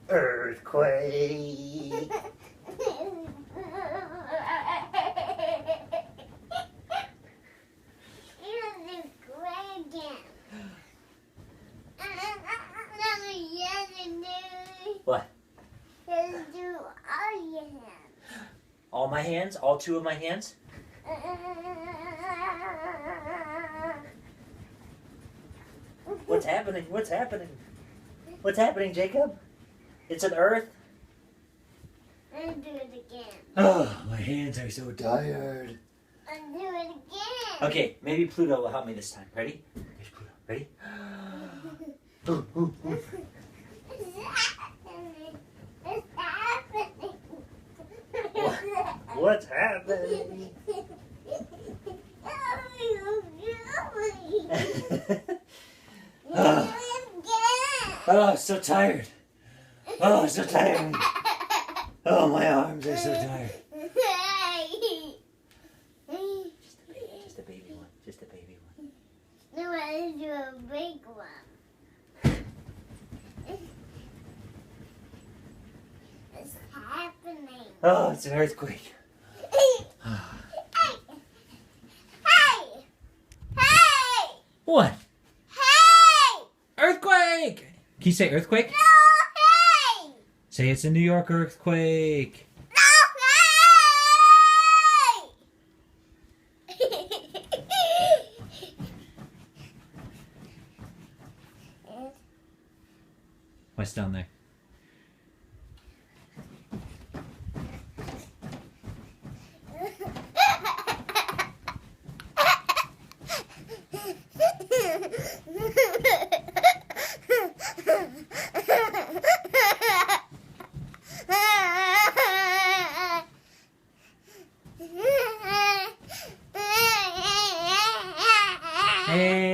Earthquake. What? All my hands? All two of my hands? What's happening? What's happening? What's happening, Jacob? It's an earth? I'll do it again. Oh, my hands are so tired. I'll do it again. Okay, maybe Pluto will help me this time. Ready? Here's Pluto. Ready? Ooh, ooh, ooh. It's happening. What's happening? Oh, so tired. Oh, so tired. Oh, my arms are so tired. Just a baby one. Just a baby one. No, I do a big one. It's happening. Oh, it's an earthquake. Hey! Hey! What? Hey! Earthquake! Can you say earthquake? No, hey! Say it's a New York earthquake. No, hey! What's down there? Hey!